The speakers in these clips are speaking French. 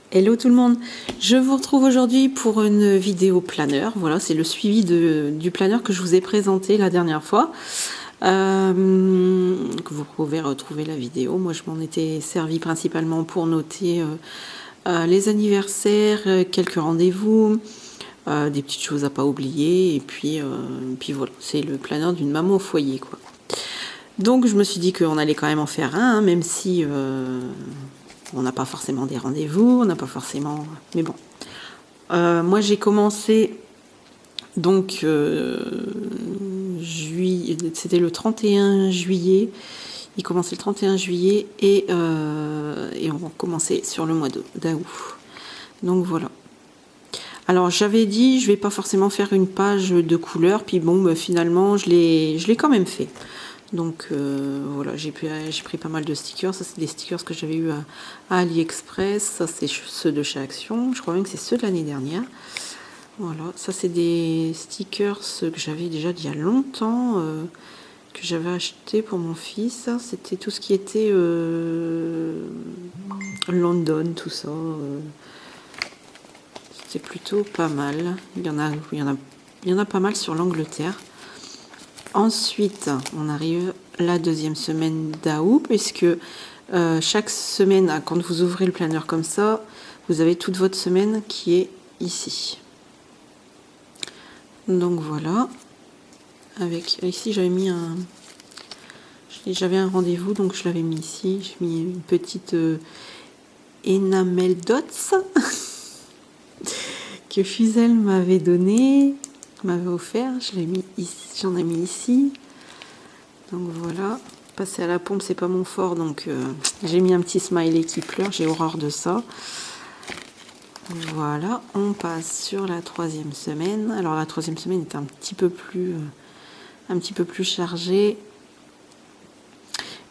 Hello tout le monde, je vous retrouve aujourd'hui pour une vidéo planeur. Voilà, c'est le suivi du planeur que je vous ai présenté la dernière fois. Que vous pouvez retrouver la vidéo. Moi je m'en étais servi principalement pour noter les anniversaires, quelques rendez-vous, des petites choses à pas oublier. Et puis voilà, c'est le planeur d'une maman au foyer, quoi. Donc je me suis dit qu'on allait quand même en faire un, hein, même si on n'a pas forcément des rendez-vous, on n'a pas forcément... Mais bon. Moi j'ai commencé donc c'était le 31 juillet. Il commençait le 31 juillet et on va commencer sur le mois d'août. Donc voilà. Alors j'avais dit je vais pas forcément faire une page de couleurs, puis bon bah, finalement je l'ai quand même fait. Donc voilà, j'ai pris pas mal de stickers. Ça c'est des stickers que j'avais eu à AliExpress. Ça c'est ceux de chez Action. Je crois même que c'est ceux de l'année dernière. Voilà, ça c'est des stickers que j'avais déjà d'il y a longtemps, que j'avais acheté pour mon fils. C'était tout ce qui était London, tout ça. C'était plutôt pas mal. Il y en a pas mal sur l'Angleterre. Ensuite, on arrive la deuxième semaine d'août, puisque chaque semaine, quand vous ouvrez le planeur comme ça, vous avez toute votre semaine qui est ici. Donc voilà. Ici, j'avais un rendez-vous, donc je l'avais mis ici. J'ai mis une petite enamel dots que Fuzel m'avait donné. M'avait offert, j'en ai mis ici. Donc voilà, passer à la pompe c'est pas mon fort, donc j'ai mis un petit smiley qui pleure, j'ai horreur de ça. Voilà, on passe sur la troisième semaine. Alors la troisième semaine est un petit peu plus chargée,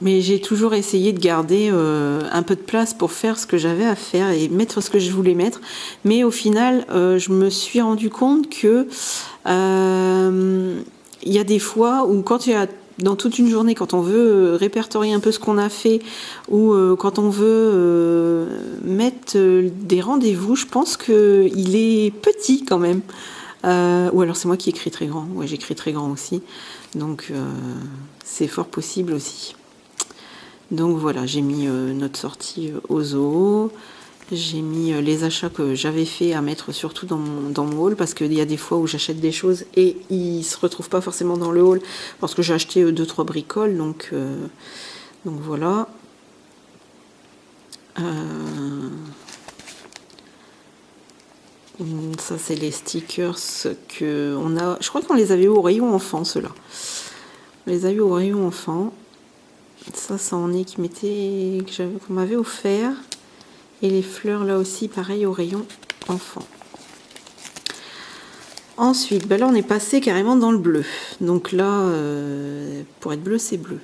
mais j'ai toujours essayé de garder un peu de place pour faire ce que j'avais à faire et mettre ce que je voulais mettre. Mais au final, je me suis rendu compte que il y a des fois où quand il y a dans toute une journée, quand on veut répertorier un peu ce qu'on a fait ou quand on veut mettre des rendez-vous, je pense qu'il est petit quand même. Ou alors c'est moi qui écris très grand. Ouais, j'écris très grand aussi. Donc c'est fort possible aussi. Donc voilà, j'ai mis notre sortie au zoo. J'ai mis les achats que j'avais fait à mettre surtout dans mon haul, parce qu'il y a des fois où j'achète des choses et ils ne se retrouvent pas forcément dans le haul parce que j'ai acheté 2-3 bricoles. Donc voilà. Ça c'est les stickers que on a. Je crois qu'on les avait eu au rayon enfant, ceux-là. On les a eu au rayon enfant. Ça en est qu'on m'avait offert. Et les fleurs là aussi, pareil au rayon enfant. Ensuite, ben là on est passé carrément dans le bleu. Donc là, pour être bleu, c'est bleu.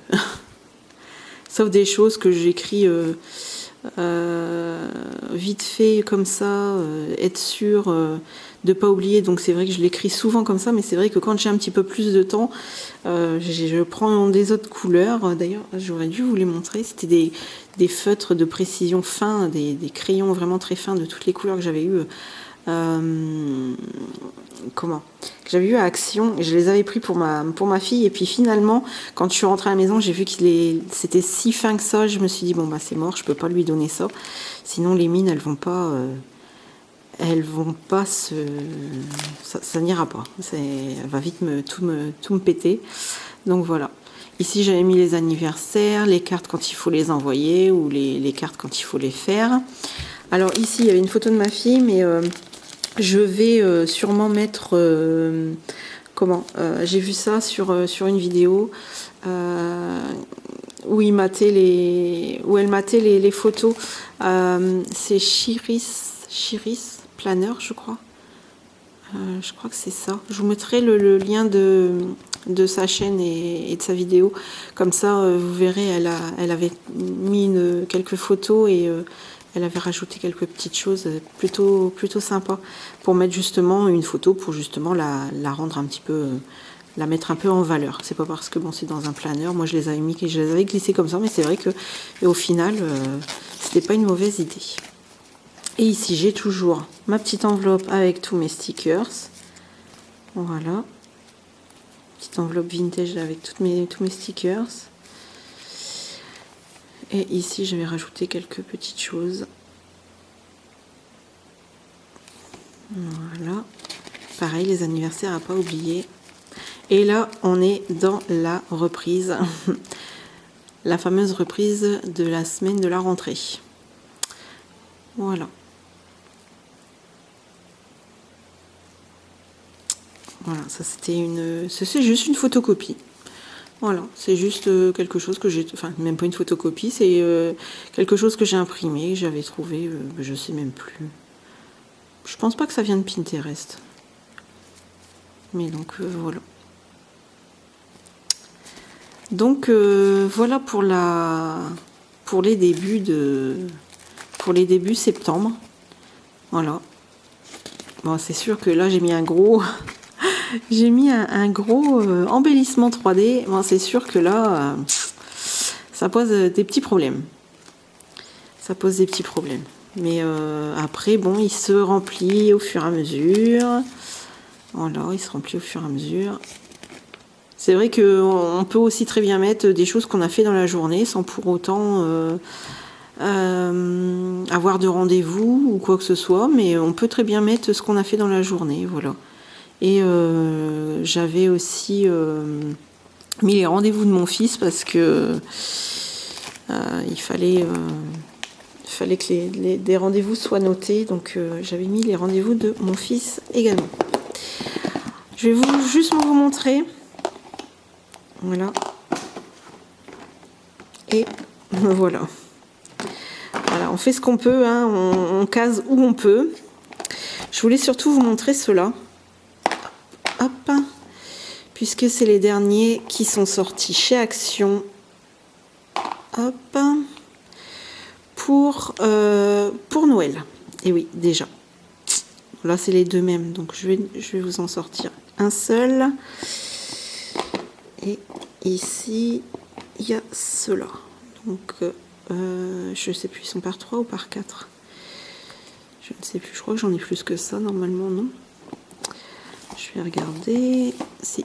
Sauf des choses que j'écris vite fait comme ça, être sûr de ne pas oublier. Donc c'est vrai que je l'écris souvent comme ça, mais c'est vrai que quand j'ai un petit peu plus de temps, je prends des autres couleurs. D'ailleurs, j'aurais dû vous les montrer. C'était des feutres de précision fins, des crayons vraiment très fins de toutes les couleurs que j'avais eu. Que j'avais eu à Action, et je les avais pris pour ma fille, et puis finalement quand je suis rentrée à la maison, j'ai vu que c'était si fin que ça. Je me suis dit bon bah c'est mort, je peux pas lui donner ça, sinon les mines elles vont pas ça n'ira pas, elle va vite tout me péter. Donc voilà, ici j'avais mis les anniversaires, les cartes quand il faut les envoyer, ou les cartes quand il faut les faire. Alors ici il y avait une photo de ma fille, mais je vais sûrement mettre j'ai vu ça sur une vidéo où elle matait les photos. C'est Chiris Planner, je crois. Je crois que c'est ça. Je vous mettrai le lien de sa chaîne et de sa vidéo. Comme ça, vous verrez, elle avait mis quelques photos et elle avait rajouté quelques petites choses plutôt sympas pour mettre justement une photo, pour justement la rendre un petit peu, la mettre un peu en valeur. C'est pas parce que bon, c'est dans un planeur. Moi, je les avais glissés comme ça, mais c'est vrai que au final, c'était pas une mauvaise idée. Et ici, j'ai toujours ma petite enveloppe avec tous mes stickers. Voilà. Petite enveloppe vintage avec tous mes stickers. Et ici, je vais rajouter quelques petites choses. Voilà. Pareil, les anniversaires à pas oublier. Et là, on est dans la reprise. La fameuse reprise de la semaine de la rentrée. Voilà. Voilà, ça c'était c'est juste une photocopie. Voilà, c'est juste quelque chose que j'ai, enfin même pas une photocopie, c'est quelque chose que j'ai imprimé, que j'avais trouvé, je sais même plus. Je pense pas que ça vient de Pinterest. Mais donc voilà. Donc voilà pour les débuts septembre. Voilà. Bon, c'est sûr que là j'ai mis un gros j'ai mis un gros embellissement 3D. Bon, c'est sûr que là ça pose des petits problèmes. Ça pose des petits problèmes. Mais après bon, il se remplit au fur et à mesure. Voilà, il se remplit au fur et à mesure. C'est vrai qu'on peut aussi très bien mettre des choses qu'on a fait dans la journée sans pour autant avoir de rendez-vous ou quoi que ce soit, mais on peut très bien mettre ce qu'on a fait dans la journée, voilà. Et j'avais aussi mis les rendez-vous de mon fils parce que il fallait que des rendez-vous soient notés, donc j'avais mis les rendez-vous de mon fils également. Je vais juste vous montrer. Voilà. Et voilà. Voilà, on fait ce qu'on peut, hein, on case où on peut. Je voulais surtout vous montrer ceux-là. Hop. Puisque c'est les derniers qui sont sortis chez Action. Hop. Pour Noël. Et oui, déjà. Là, c'est les deux mêmes. Donc, je vais vous en sortir un seul. Et ici, il y a ceux-là. Donc, je ne sais plus, ils sont par 3 ou par 4. Je ne sais plus, je crois que j'en ai plus que ça, normalement, non. Je vais regarder.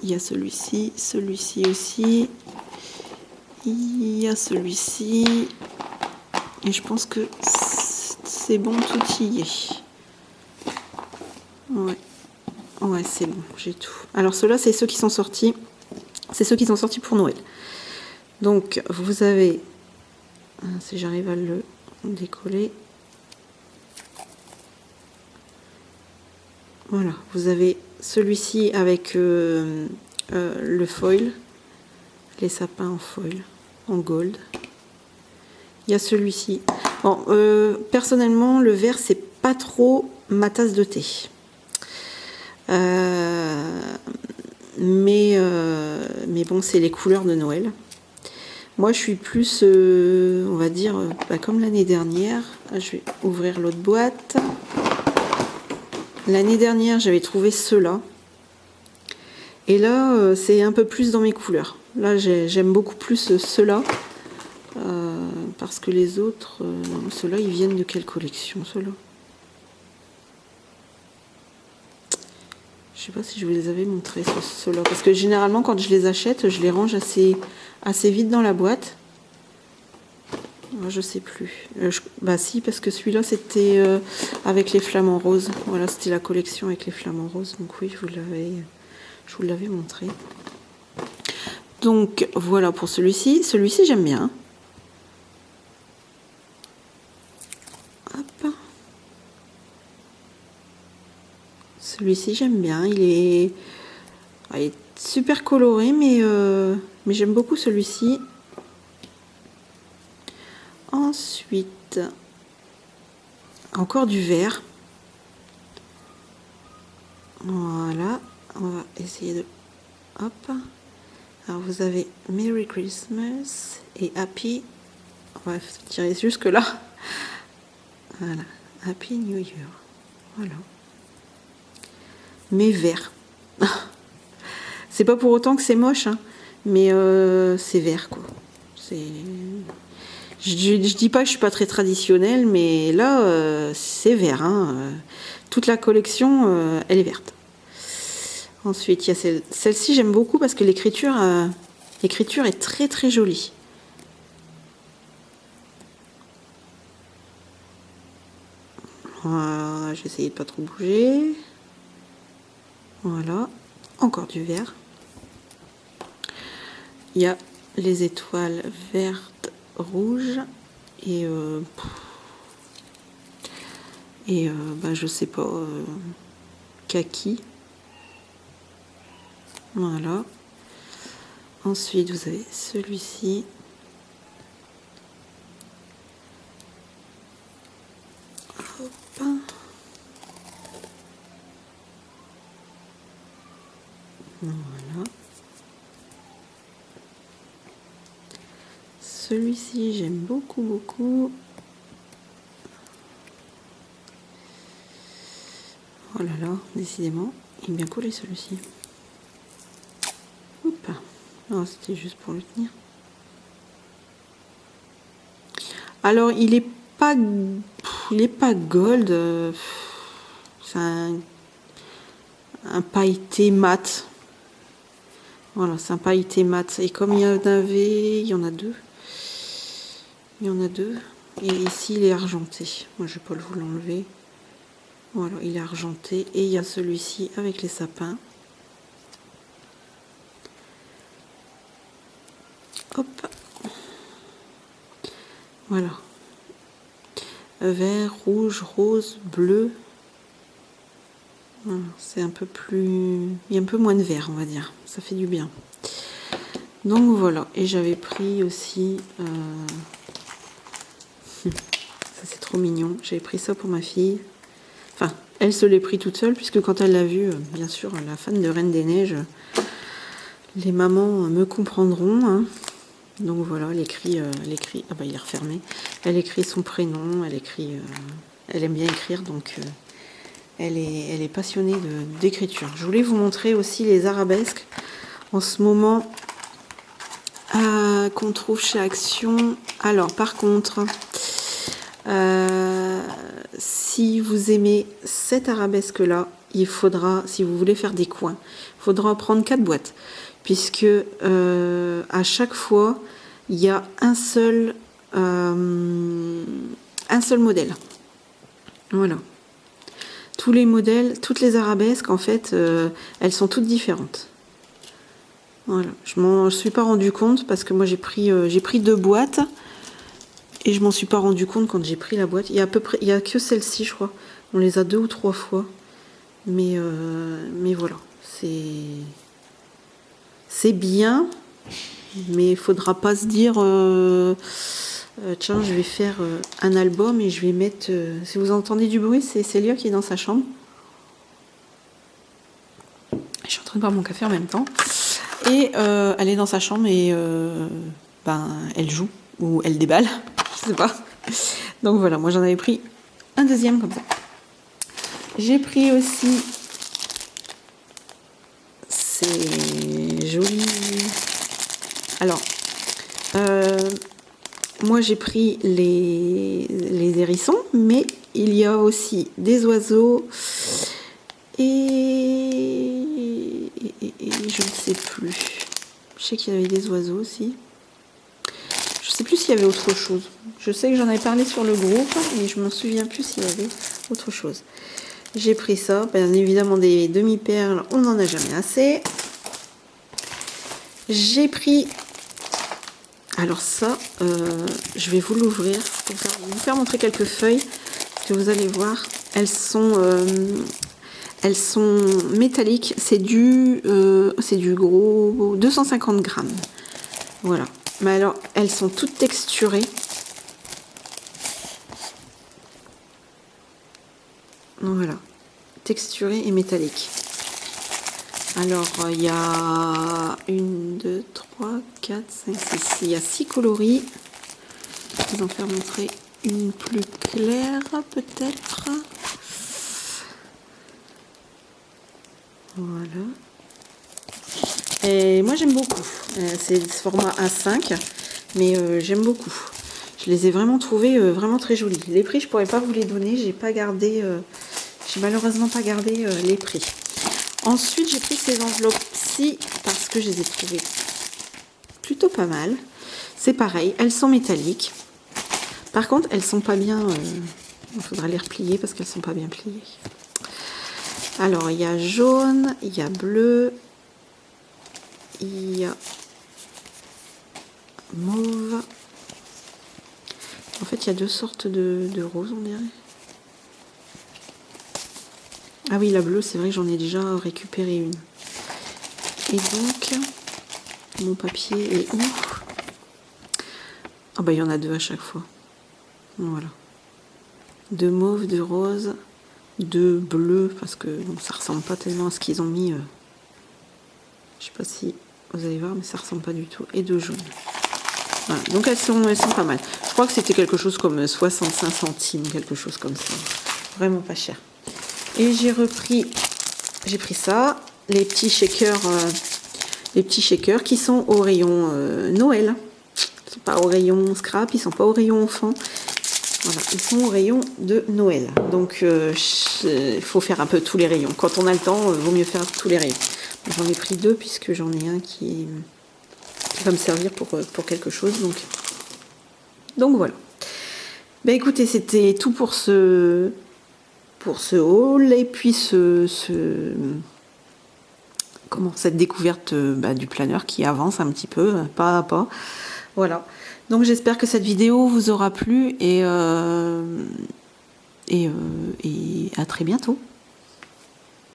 Il y a celui-ci aussi. Il y a celui-ci. Et je pense que c'est bon, tout y est. Ouais, c'est bon, j'ai tout. Alors, ceux-là, c'est ceux qui sont sortis. C'est ceux qui sont sortis pour Noël. Donc, vous avez, si j'arrive à le décoller, voilà, vous avez celui-ci avec le foil, les sapins en foil, en gold. Il y a celui-ci. Bon, personnellement, le vert, c'est pas trop ma tasse de thé. Mais bon, c'est les couleurs de Noël. Moi, je suis plus, on va dire, comme l'année dernière. Je vais ouvrir l'autre boîte. L'année dernière, j'avais trouvé ceux-là. Et là, c'est un peu plus dans mes couleurs. Là, j'aime beaucoup plus ceux-là. Parce que les autres, ceux-là, ils viennent de quelle collection, ceux-là? Je sais pas si je vous les avais montrés, ceux-là. Parce que généralement, quand je les achète, je les range assez vite dans la boîte. Je sais plus. Bah si, parce que celui-là, c'était avec les flamants roses. Voilà, c'était la collection avec les flamants roses. Donc oui, je vous l'avais montré. Donc voilà pour celui-ci. Celui-ci, j'aime bien. Hop. Celui-ci, j'aime bien. Il est super coloré, mais j'aime beaucoup celui-ci. Ensuite, encore du vert. Voilà. On va essayer de... Hop. Alors, vous avez Merry Christmas et Happy... On va tirer jusque là. Voilà. Happy New Year. Voilà. Mais vert. C'est pas pour autant que c'est moche, hein, mais c'est vert, quoi. Je dis pas que je suis pas très traditionnelle, mais là, c'est vert. Hein. Toute la collection, elle est verte. Ensuite, il y a celle-ci, j'aime beaucoup parce que l'écriture est très très jolie. Voilà, j'ai essayé de pas trop bouger. Voilà, encore du vert. Il y a les étoiles vertes, rouges et je sais pas, kaki. Voilà. Ensuite, vous avez celui-ci. Hop. Voilà. Celui-ci, j'aime beaucoup, beaucoup. Oh là là, décidément, il est bien collé celui-ci. Hop. Non, c'était juste pour le tenir. Alors, il est pas gold. C'est un pailleté mat. Voilà, c'est un pailleté mat. Et comme il y en avait, il y en a deux. Il y en a deux. Et ici, il est argenté. Moi, je vais pas vous l'enlever. Voilà, il est argenté. Et il y a celui-ci avec les sapins. Hop. Voilà. Vert, rouge, rose, bleu. Voilà, c'est un peu plus... Il y a un peu moins de vert, on va dire. Ça fait du bien. Donc voilà. Et j'avais pris aussi... Ça, c'est trop mignon. J'avais pris ça pour ma fille. Enfin, elle se l'est pris toute seule, puisque quand elle l'a vu, bien sûr, la fan de Reine des Neiges, les mamans me comprendront. Hein. Donc voilà, elle écrit... Ah bah, il est refermé. Elle écrit son prénom, elle aime bien écrire, donc... Elle est passionnée d'écriture. Je voulais vous montrer aussi les arabesques. En ce moment, qu'on trouve chez Action. Alors, par contre, si vous aimez cette arabesque-là, il faudra, si vous voulez faire des coins, il faudra prendre 4 boîtes. Puisque à chaque fois, il y a un seul modèle. Voilà. Tous les modèles, toutes les arabesques, en fait, elles sont toutes différentes. Voilà. Je m'en suis pas rendu compte parce que moi j'ai pris 2 boîtes et je m'en suis pas rendu compte quand j'ai pris la boîte. Il y a que celle-ci, je crois. On les a 2 ou 3 fois. Mais voilà, c'est bien, mais il faudra pas se dire tiens, je vais faire un album et je vais mettre... si vous entendez du bruit, c'est Célia qui est dans sa chambre. Je suis en train de boire mon café en même temps. Et elle est dans sa chambre et elle joue ou elle déballe, je sais pas. Donc voilà, moi j'en avais pris un deuxième comme ça. J'ai pris aussi... C'est joli. Alors... moi j'ai pris les hérissons, mais il y a aussi des oiseaux et je ne sais plus. Je sais qu'il y avait des oiseaux aussi. Je ne sais plus s'il y avait autre chose. Je sais que j'en avais parlé sur le groupe, mais je ne me souviens plus s'il y avait autre chose. J'ai pris ça, bien évidemment des demi-perles, on n'en a jamais assez. J'ai pris... Alors ça, je vais vous l'ouvrir pour vous faire montrer quelques feuilles que vous allez voir. Elles sont métalliques. C'est du gros 250 grammes. Voilà. Mais alors, elles sont toutes texturées. Voilà. Texturées et métalliques. Alors, il y a 1, 2, 3, 4, 5, 6. Il y a 6 coloris. Je vais vous en faire montrer une plus claire, peut-être. Voilà. Et moi, j'aime beaucoup. C'est ce format A5, mais j'aime beaucoup. Je les ai vraiment trouvés vraiment très jolis. Les prix, je pourrais pas vous les donner. J'ai pas gardé, j'ai malheureusement pas gardé les prix. Ensuite, j'ai pris ces enveloppes-ci parce que je les ai trouvées plutôt pas mal. C'est pareil, elles sont métalliques. Par contre, elles sont pas bien... il faudra les replier parce qu'elles sont pas bien pliées. Alors, il y a jaune, il y a bleu, il y a mauve. En fait, il y a 2 sortes de roses, on dirait. Ah oui, la bleue, c'est vrai que j'en ai déjà récupéré une. Et donc, mon papier est où? Ah bah, il y en a 2 à chaque fois. Voilà. 2 mauves, 2 roses, 2 bleus, parce que bon, ça ressemble pas tellement à ce qu'ils ont mis. Je sais pas si vous allez voir, mais ça ressemble pas du tout. Et 2 jaunes. Voilà. Donc elles sont pas mal. Je crois que c'était quelque chose comme 65 centimes, quelque chose comme ça. Vraiment pas cher. Et j'ai pris ça, les petits shakers qui sont au rayon Noël. Ils sont pas au rayon scrap, ils sont pas au rayon enfant. Voilà, ils sont au rayon de Noël. Donc il faut faire un peu tous les rayons. Quand on a le temps, vaut mieux faire tous les rayons. J'en ai pris 2 puisque j'en ai un qui va me servir pour quelque chose. Donc voilà. Ben écoutez, c'était tout pour ce haul et puis cette découverte du planeur qui avance un petit peu, pas à pas. Voilà. Donc j'espère que cette vidéo vous aura plu et à très bientôt.